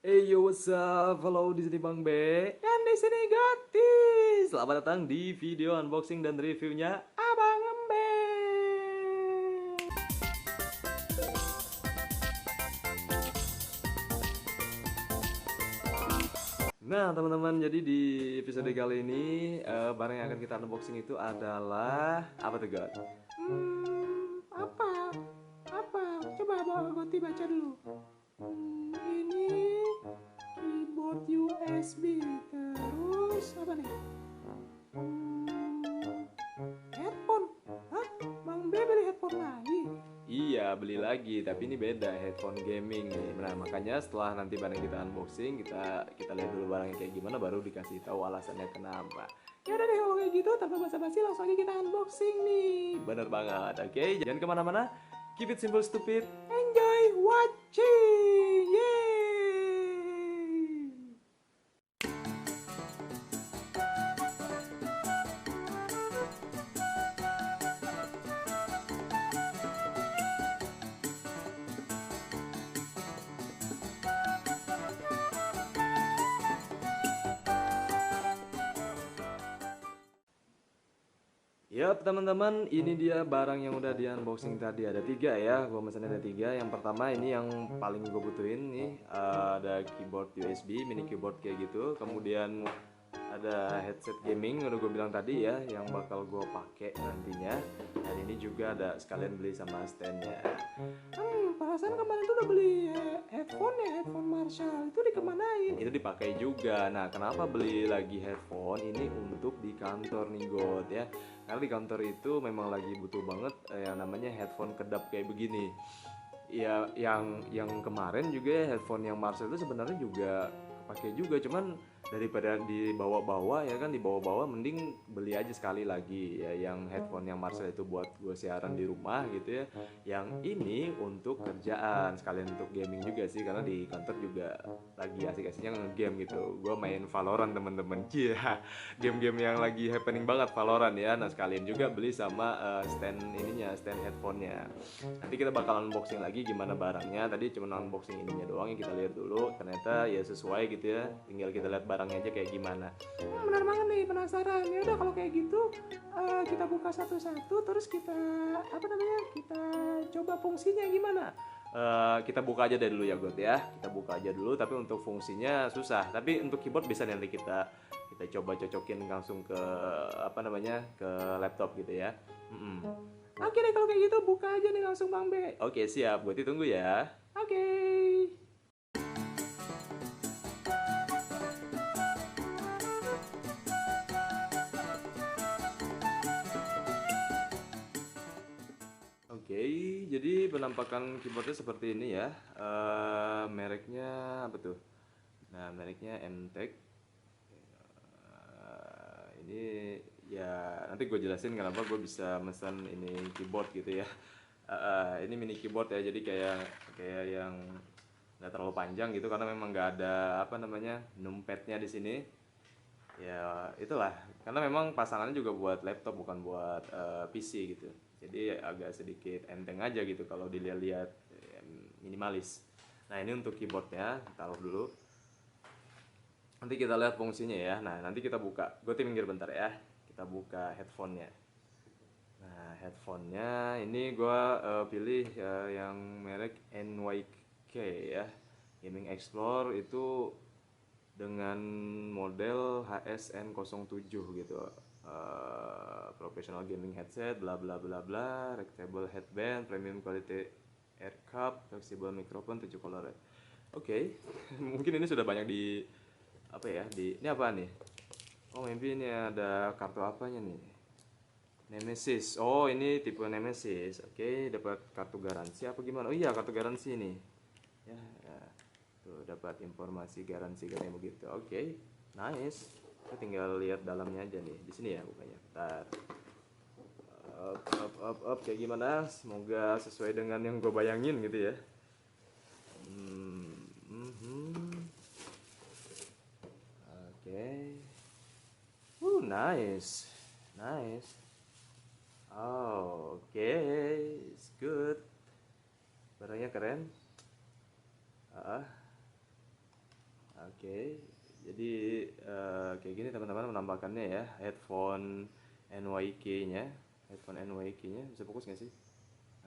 Hey yo, what's up? Halo, di sini Bang B dan di sini Gati. Selamat datang di video unboxing dan reviewnya Abang Embe. Nah, teman-teman, jadi di episode kali ini barang yang akan kita unboxing itu adalah apa tuh, God? Apa? Apa? Coba Goti baca dulu. Ini keyboard USB, terus apa nih? Headphone. Hah? Bang B beli headphone lagi? Iya, beli lagi, tapi ini beda, headphone gaming nih. Nah, makanya setelah nanti barang kita unboxing, kita lihat dulu barangnya kayak gimana, baru dikasih tahu alasannya kenapa. Ya udah deh, kalau kayak gitu tanpa basa-basi langsung aja kita unboxing nih. Bener banget, oke? Jangan kemana-mana. Keep it simple, stupid. Enjoy watching. Yeay! Yap teman-teman, ini dia barang yang udah di unboxing tadi. Ada tiga ya, gue mesen ada tiga. Yang pertama ini yang paling gue butuhin nih, ada keyboard USB, mini keyboard kayak gitu. Kemudian ada headset gaming, udah gue bilang tadi ya, yang bakal gue pakai nantinya. Dan ini juga ada sekalian beli sama standnya. Perasaan kemarin tuh udah beli headphone ya, headphone Marshall. Itu dikemanain? Itu dipakai juga. Nah, kenapa beli lagi headphone? Ini untuk di kantor nih, God ya. Karena di kantor itu memang lagi butuh banget yang namanya headphone kedap kayak begini. Ya, yang kemarin juga headphone yang Marshall itu sebenarnya juga pakai juga, cuman daripada dibawa-bawa ya kan, dibawa-bawa mending beli aja sekali lagi ya, yang headphone yang Marshall itu buat gue siaran di rumah gitu ya. Yang ini untuk kerjaan sekalian untuk gaming juga sih, karena di kantor juga lagi asik-asiknya nge-game gitu. Gue main Valorant temen-temen, cia game-game yang lagi happening banget Valorant ya. Nah, sekalian juga beli sama stand ininya, stand headphone-nya. Nanti kita bakalan unboxing lagi gimana barangnya. Tadi cuma unboxing ininya doang yang kita lihat dulu. Ternyata ya sesuai gitu ya. Tinggal kita lihat barangnya aja kayak gimana. Benar banget nih, penasaran. Ya udah kalau kayak gitu kita buka satu-satu, terus kita apa namanya? Kita coba fungsinya gimana. Kita buka aja deh dulu ya God ya. Kita buka aja dulu. Tapi untuk fungsinya susah. Tapi untuk keyboard bisa nanti kita coba cocokin langsung ke apa namanya, ke laptop gitu ya. Oke deh kalau kayak gitu buka aja nih langsung Bang B. Oke siap, gue tunggu ya. Oke. Oke, jadi penampakan keyboardnya seperti ini ya. Mereknya apa tuh? Nah, mereknya MTech. Ini ya nanti gue jelasin kenapa gue bisa mesen ini keyboard gitu ya. Ini mini keyboard ya, jadi kayak yang nggak terlalu panjang gitu, karena memang nggak ada apa namanya numpadnya di sini. Ya itulah, karena memang pasangannya juga buat laptop bukan buat PC gitu. Jadi agak sedikit enteng aja gitu kalau dilihat-lihat, minimalis. Nah ini untuk keyboardnya, taruh dulu. Nanti kita lihat fungsinya ya. Nah nanti kita buka. Gue minggir bentar ya. Kita buka headphone-nya. Nah headphone-nya ini gue pilih yang merek NYK ya. Gaming Explore itu dengan model HSN07 gitu. Professional gaming headset, bla bla bla bla, rectable headband, premium quality air cup, flexible microphone, 7 color. Oke, mungkin ini sudah banyak di apa ya, di ini apa nih? Oh, maybe ini ada kartu apanya nih? Nemesis. Oh, ini tipe Nemesis. Oke, dapat kartu garansi apa gimana? Oh iya, kartu garansi nih. Ya, ya. Tuh dapat informasi garansi katanya begitu. Oke, nice. Kita tinggal lihat dalamnya aja nih. Di sini ya bukannya. Bentar. Up, kayak gimana? Semoga sesuai dengan yang gue bayangin gitu ya. Oke. Nice. Nice. Oh, oke. It's good. Barangnya keren. Ah, Oke, jadi kayak gini teman-teman menambahkannya ya, headphone NYK-nya, headphone NYK-nya bisa fokus nggak sih?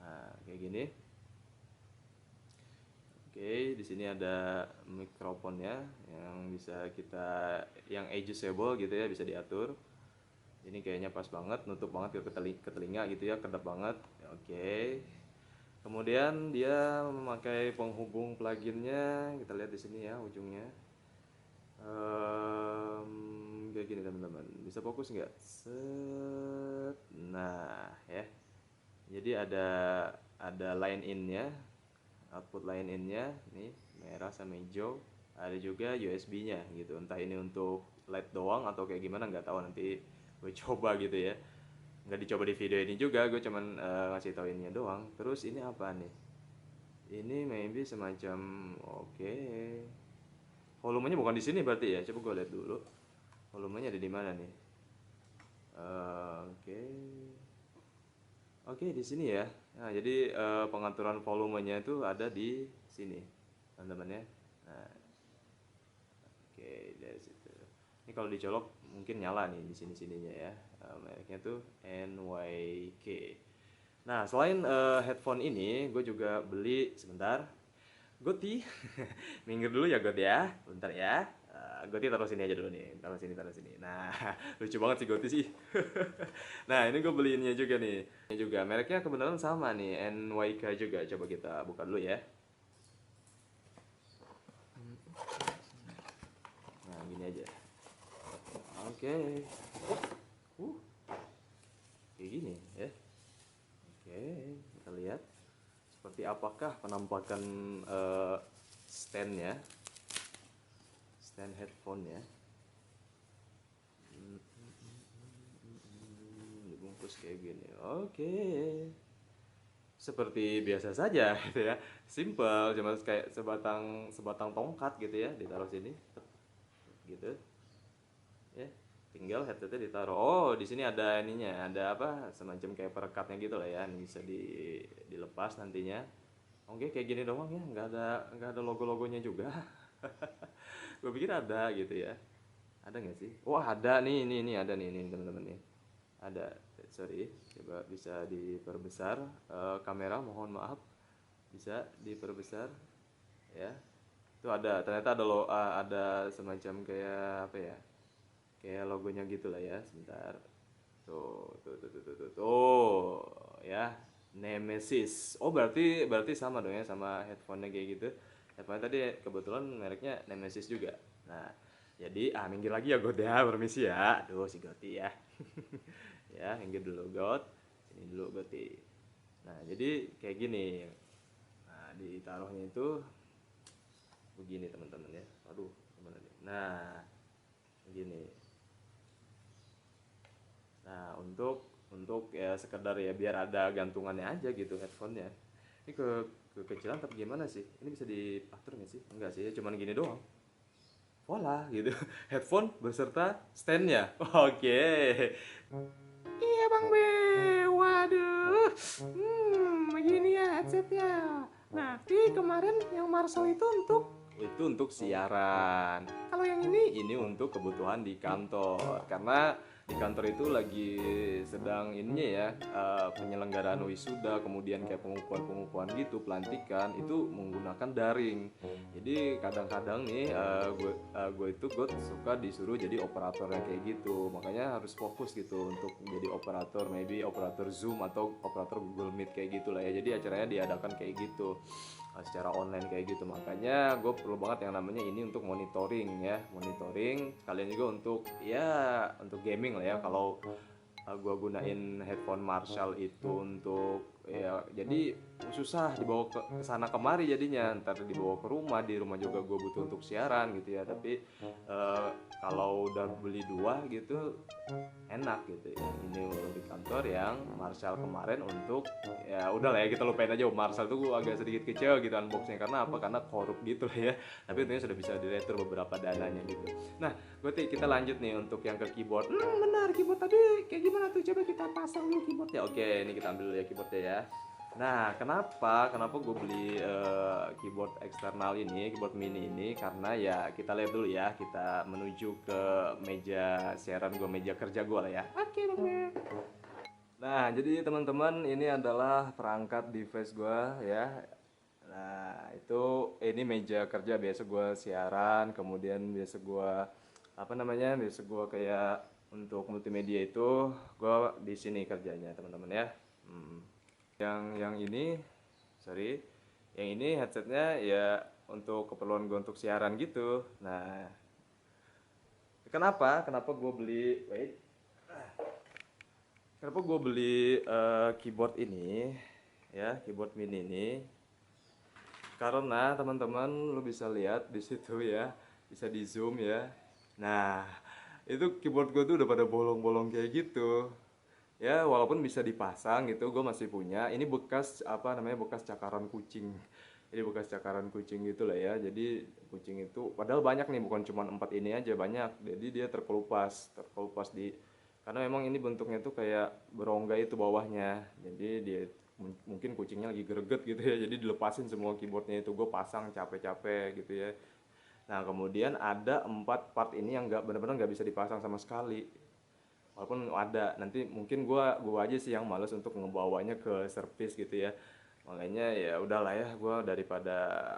Nah, kayak gini. Oke, di sini ada mikrofonnya yang bisa kita, yang adjustable gitu ya, bisa diatur. Ini kayaknya pas banget, nutup banget ke telinga gitu ya, kedap banget. Oke. Kemudian dia memakai penghubung pluginnya, kita lihat di sini ya ujungnya. Kayak gini teman-teman, bisa fokus nggak? Set. Nah ya, jadi ada line in-nya, output line in-nya nih merah sama hijau. Ada juga USB-nya gitu, entah ini untuk LED doang atau kayak gimana nggak tahu, nanti gue coba gitu ya. Nggak dicoba di video ini juga, gue cuman ngasih tau ininya doang. Terus ini apa nih? Ini maybe semacam, oke, volumenya bukan di sini berarti ya. Coba gue lihat dulu. Volumenya ada di mana nih? Oke. Oke, di sini ya. Nah, jadi pengaturan volumenya itu ada di sini, teman-teman ya. Nah, oke, dari situ. Ini kalau dicolok mungkin nyala nih di sini-sininya ya. Mereknya tuh NYK. Nah, selain headphone ini, gue juga beli sebentar. Goti, minggir dulu ya Got ya, bentar ya. Goti taruh sini aja dulu nih, taruh sini, taruh sini. Nah, lucu banget sih Goti sih. Nah, ini gue beliinnya juga nih. Ini juga mereknya kebenaran sama nih, NYK juga. Coba kita buka dulu ya. Nah, gini aja. Oke. Uh, kayak gini ya. Oke, kita lihat seperti apakah penampakan standnya, stand headphone ya. Dibungkus kayak gini. Oke, seperti biasa saja gitu ya, simple, cuma kayak sebatang sebatang tongkat gitu ya, ditaruh sini gitu ya, tinggal headsetnya ditaruh. Oh, di sini ada ininya, ada apa, semacam kayak perekatnya gitu lah ya, ini bisa dilepas nantinya. Oke, kayak gini doang ya, nggak ada logo-logonya juga. Gue pikir ada gitu ya. Ada nggak sih? Wah, ada nih, ini ada nih teman-teman nih. Ada, sorry, coba bisa diperbesar. Kamera, mohon maaf, bisa diperbesar ya. Itu ada, ternyata ada semacam kayak apa ya? Kayak logonya gitu lah ya. Sebentar. Tuh, ya. Nemesis. Oh, berarti sama dong ya sama headphone-nya kayak gitu. Headphone tadi kebetulan mereknya Nemesis juga. Nah, jadi minggir lagi ya God ya, permisi ya. Aduh si Goti ya. Ya, minggir dulu God. Sini dulu Goti. Nah, jadi kayak gini. Nah, ditaruhnya itu begini teman-teman ya. Aduh, gimana nih? Nah, begini. Nah, untuk ya sekedar ya biar ada gantungannya aja gitu headphone-nya. Ini kekecilan tapi gimana sih? Ini bisa diatur nggak sih? Enggak sih, cuman gini doang. Voila gitu. Headphone beserta standnya. Oke. Iya Bang B, waduh. Begini ya headsetnya. Nah, kemarin yang Marshall itu untuk siaran. Kalau yang ini untuk kebutuhan di kantor. Karena di kantor itu lagi sedang ininya ya, penyelenggaraan wisuda, kemudian kayak pengukuhan gitu, pelantikan itu menggunakan daring. Jadi kadang-kadang nih gue suka disuruh jadi operatornya kayak gitu, makanya harus fokus gitu untuk menjadi operator, maybe operator Zoom atau operator Google Meet kayak gitulah ya. Jadi acaranya diadakan kayak gitu, secara online kayak gitu. Makanya gue perlu banget yang namanya ini untuk monitoring ya, monitoring kalian juga untuk gaming lah ya. Kalau gue gunain headphone Marshall itu untuk ya, jadi susah dibawa ke sana kemari, jadinya ntar dibawa ke rumah, di rumah juga gue butuh untuk siaran gitu ya. Tapi kalau udah beli dua gitu enak gitu ya. Ini untuk di kantor, yang Marshall kemarin untuk ya udah lah ya, kita lupain aja. Marshall tuh agak sedikit kecil gitu unboxnya, karena apa, karena korup gitu lah ya. Tapi tentunya sudah bisa diretur beberapa dananya gitu. Nah, berarti kita lanjut nih untuk yang ke keyboard. Benar, keyboard tadi kayak gimana tuh, coba kita pasang dulu keyboardnya. Oke, ini kita ambil dulu ya keyboardnya ya. Nah, kenapa gue beli keyboard eksternal ini, keyboard mini ini? Karena ya kita lihat dulu ya, kita menuju ke meja siaran gue, meja kerja gue lah ya. Oke, Bang Mek. Nah, jadi teman-teman, ini adalah perangkat device gue ya. Nah, ini meja kerja biasa gue siaran, kemudian biasa gue apa namanya? Biasa gue kayak untuk multimedia itu gue di sini kerjanya, teman-teman ya. Hmm. Yang ini, sorry, yang ini headsetnya ya untuk keperluan gue untuk siaran gitu. Nah, kenapa gue beli, wait, kenapa gue beli keyboard ini, ya, keyboard mini ini? Karena teman-teman lu bisa lihat di situ ya, bisa di zoom ya. Nah, itu keyboard gue tuh udah pada bolong-bolong kayak gitu. Ya walaupun bisa dipasang gitu, gue masih punya. Ini bekas apa namanya, bekas cakaran kucing. Ini bekas cakaran kucing gitu lah ya. Jadi kucing itu padahal banyak nih, bukan cuma 4 ini aja, banyak. Jadi dia terkelupas di, karena memang ini bentuknya tuh kayak berongga itu bawahnya. Jadi dia mungkin kucingnya lagi greget gitu ya. Jadi dilepasin semua keyboardnya itu, gue pasang capek-capek gitu ya. Nah kemudian ada 4 part ini yang nggak, benar-benar nggak bisa dipasang sama sekali. Walaupun ada, nanti mungkin gua aja sih yang males untuk ngebawanya ke servis gitu ya. Makanya ya udahlah ya, gua daripada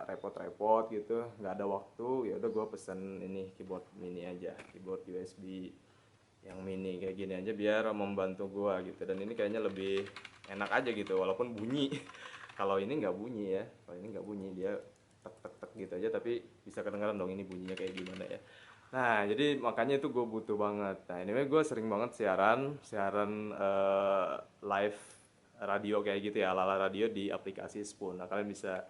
repot-repot gitu, nggak ada waktu, ya udah gua pesen ini keyboard mini aja, keyboard USB yang mini kayak gini aja biar membantu gua gitu. Dan ini kayaknya lebih enak aja gitu, walaupun bunyi. Kalau ini nggak bunyi ya, kalau ini nggak bunyi, dia tek tek tek gitu aja, tapi bisa kedengeran dong ini bunyinya kayak gimana ya. Nah, jadi makanya itu gue butuh banget. Nah, anyway gue sering banget siaran live radio kayak gitu ya, ala-ala radio di aplikasi Spoon. Nah, kalian bisa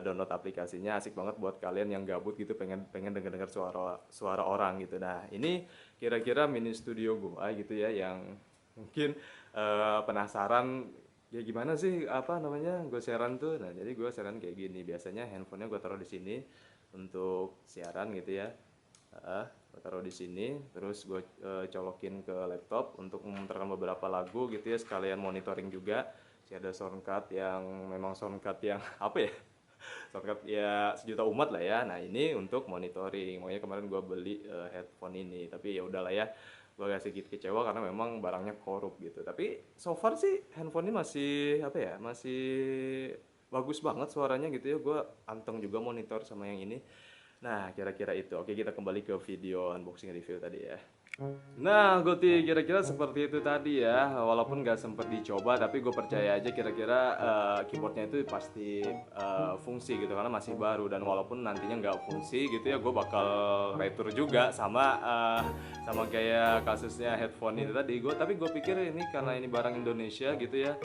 download aplikasinya, asik banget buat kalian yang gabut gitu, pengen pengen denger-denger suara orang gitu. Nah, ini kira-kira mini studio gue gitu ya, yang mungkin penasaran ya gimana sih apa namanya gue siaran tuh. Nah, jadi gue siaran kayak gini. Biasanya handphonenya gue taruh di sini untuk siaran gitu ya. Gue taruh di sini, terus gue colokin ke laptop untuk memutarkan beberapa lagu gitu ya, sekalian monitoring juga. Si ada soundcard yang memang soundcard yang apa ya, soundcard ya sejuta umat lah ya. Nah ini untuk monitoring, makanya kemarin gue beli headphone ini. Tapi ya udahlah ya, gue agak sedikit kecewa karena memang barangnya korup gitu. Tapi so far sih handphone ini masih apa ya, masih bagus banget suaranya gitu ya. Gue anteng juga monitor sama yang ini. Nah, kira-kira itu. Oke, kita kembali ke video unboxing review tadi ya. Nah, Goti, kira-kira seperti itu tadi ya. Walaupun nggak sempet dicoba, tapi gue percaya aja kira-kira keyboardnya itu pasti fungsi gitu, karena masih baru. Dan walaupun nantinya nggak fungsi gitu ya, gue bakal retur juga sama kayak kasusnya headphone itu tadi. Tapi gue pikir ini karena ini barang Indonesia gitu ya.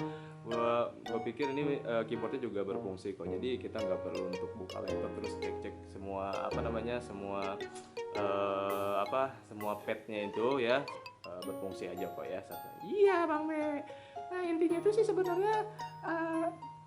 Gue pikir ini keyboardnya juga berfungsi kok. Jadi kita nggak perlu untuk buka laptop terus cek-cek semua apa namanya, semua semua padnya itu ya, berfungsi aja kok ya. Iya Bang Me. Nah intinya itu sih sebenarnya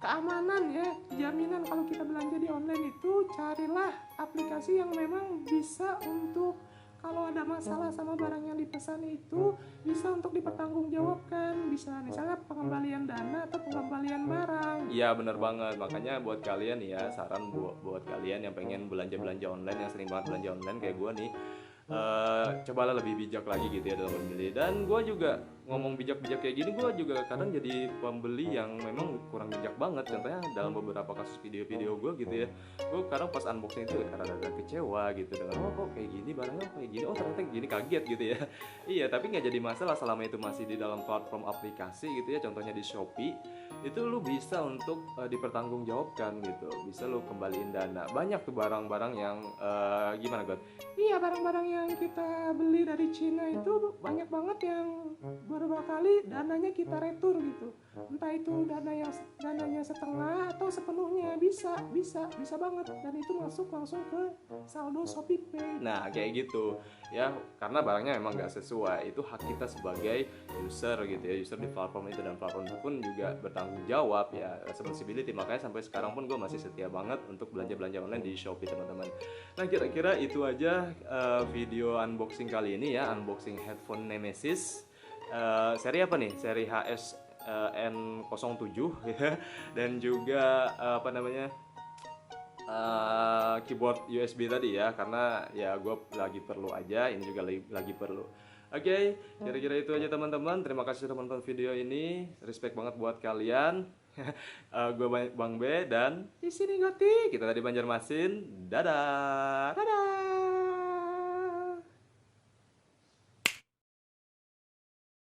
keamanan ya, jaminan kalau kita belanja di online itu carilah aplikasi yang memang bisa untuk kalau ada masalah sama barang yang dipesan itu bisa untuk dipertanggungjawabkan, bisa misalnya pengembalian dana atau pengembalian barang. Iya bener banget, makanya buat kalian ya, saran buat kalian yang pengen belanja online, yang sering banget belanja online kayak gue nih, cobalah lebih bijak lagi gitu ya dalam memilih. Dan gue juga ngomong bijak-bijak kayak gini, gue juga kadang jadi pembeli yang memang kurang bijak banget. Contohnya dalam beberapa kasus video-video gue gitu ya, gue kadang pas unboxing itu karena ada kecewa gitu dengan kok kayak gini barangnya, kayak gini, ternyata gini, kaget gitu ya. Iya, tapi nggak jadi masalah selama itu masih di dalam platform aplikasi gitu ya. Contohnya di Shopee itu lu bisa untuk dipertanggungjawabkan gitu, bisa lu kembaliin dana. Banyak tuh barang-barang yang gimana God? Iya barang-barang yang kita beli dari Cina itu banyak banget yang beberapa kali dananya kita retur gitu. Entah itu dananya setengah atau sepenuhnya, bisa banget, dan itu masuk langsung ke saldo Shopee Pay. Nah kayak gitu ya, karena barangnya memang nggak sesuai, itu hak kita sebagai user gitu ya, user di platform itu. Dan platform itu pun juga bertanggung jawab ya, responsibility. Makanya sampai sekarang pun gue masih setia banget untuk belanja-belanja online di Shopee teman-teman. Nah kira-kira itu aja video unboxing kali ini ya, unboxing headphone Nemesis. Seri apa nih? Seri HS N07 ya, dan juga apa namanya, keyboard USB tadi ya, karena ya gue lagi perlu aja, ini juga lagi perlu. Oke, kira-kira itu aja teman-teman. Terima kasih sudah menonton video ini. Respect banget buat kalian. Gue Bang B dan Di sini Goti. kita tadi Banjarmasin. Dadah.